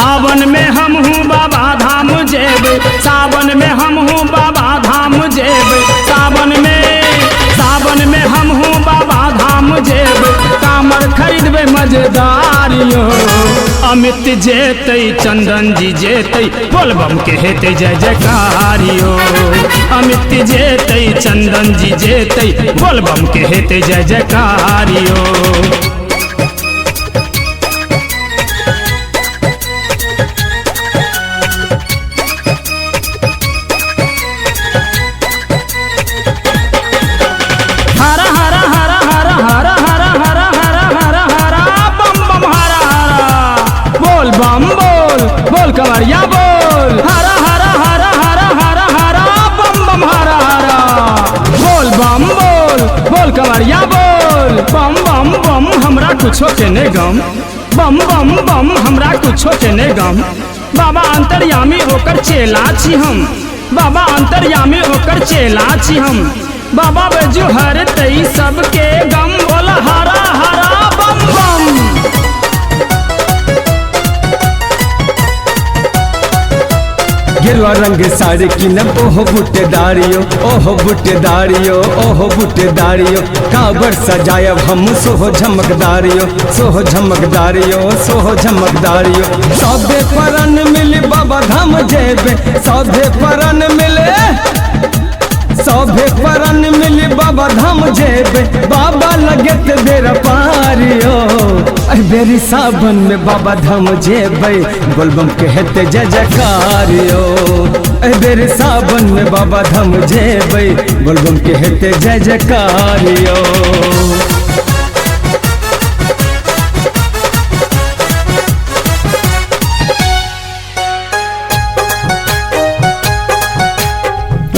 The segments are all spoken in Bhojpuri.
सावन में हम हूँ बाबा धाम जेबे, सावन में हम हूँ बाबा धाम जेबे, सावन में हम हूँ बाबा धाम जेबे, कामर खरीदबे मजेदारियो। अमित जेतै चंदन जी जेतै, बोलबम के हेतै जय जयकारियो। अमित जेतै चंदन जी जेतै, बोलबम के हेतै जय जयकारियो। बम बोल बोल कवरिया बोल, हरा हरा हरा हरा हरा हरा बम बम हरा हरा। बोल बम बोल कवरिया बोल, बम बम बम हमरा कुछो के ने गम, बम बम बम हमरा कुछो के ने गम। बाबा अंतर्यामी ओकर चेला छी हम, बाबा अंतर्यामी ओकर चेला छी हम। बाबा बैजू हरतै सबके गम, बोला हरा हरा बम बम। गेरुआ रंग साड़ी किनब ओहो बुटेदारियो, ओहो बुटेदारियो, ओहो बुटेदारियो। काबर सजायब हम सोहो झमकदारियो, सोहो झमकदारियो, सोहो झमकदारियो। सभे परन मिली बाबा धाम जेबे, सभे परन मिले, सभे परन मिली बाबा धाम जेबे। बाबा लगे ते बेरा पारियो, बेरी सावन में बाबा धाम जेबे, बोलबम के हेते जय जयकारियो। बेरी सावन में बाबा धाम जेबे, बोलबम के हेते जय जयकारियो।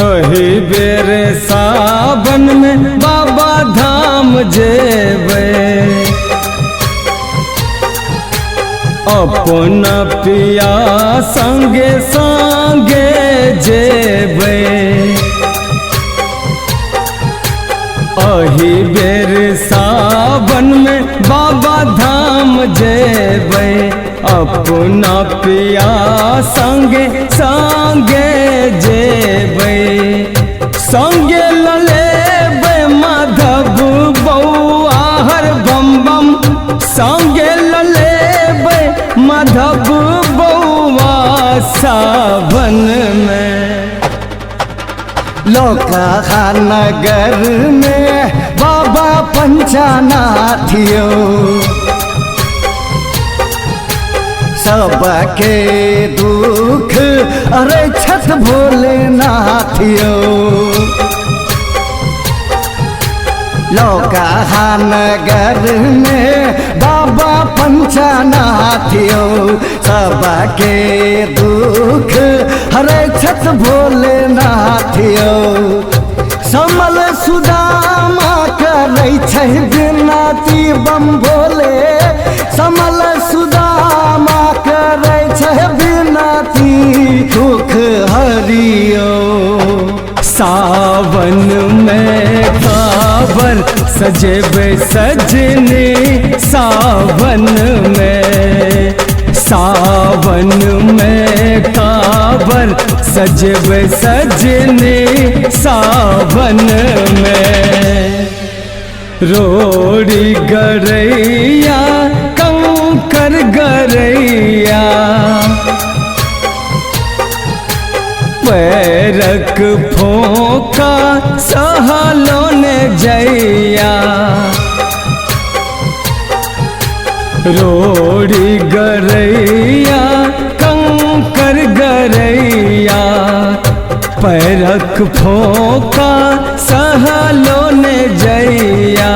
ओही बेरे सावन में बाबा धाम जेबे, अपना पिया संगे संगे जेबे। ओही बेर सावन में बाबा धाम जेबे, अपना पिया संगे संगे जेबे। संगे ललेबे माधव बउआ हर बम बम, संगे ललेबे माधव बउआ सावन में। लोका नगर में बाबा पंचानाथियो, सबके दुख अरे छठ भोलेनाथियो। लोका नगर में बाबा पंचानाथियो, सबके दुख हरे छठ भोलेनाथियो। समल सुदामा करै छै बिनती बम भोले, समल सुदामा करै छै बिनती दुख हरियो। सावन में काबर सजेबे सजनी, सावन में, सावन में काबर सजेबे सजनी, सावन में। रोड़ी गरैया कंकर गरैया, पैरक फोका सहलो ने जैया। रोड़ी गरैया कंकर गरैया, पैरक फोका सहलो ने जैया।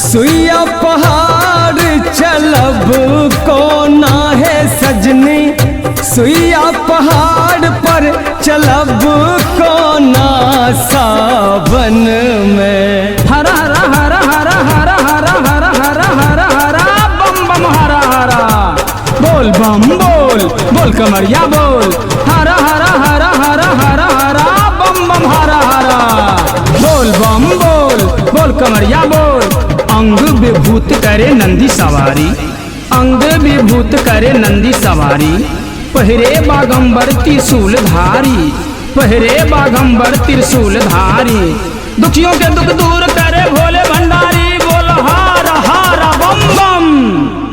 सुइया पहाड़ चलब कोना है सजनी, सुइया पहाड़ पर चलब कोना सावन में। हरा हरा हरा हरा हरा हरा हरा हरा हरा हरा बम बम हरा हरा। बोल बम बोल कमरिया बोल, हरा हरा हरा हरा हरा हरा बम बम हरा हरा। बोल बम बोल कमरिया बोल। अंग विभूत करे नंदी सवारी, अंग विभूत करे नंदी सवारी, पहरे बागंबर त्रिशूल धारी, पहरे बागंबर त्रिशूल धारी। दुखियों के दुख दूर करे भोले भंडारी।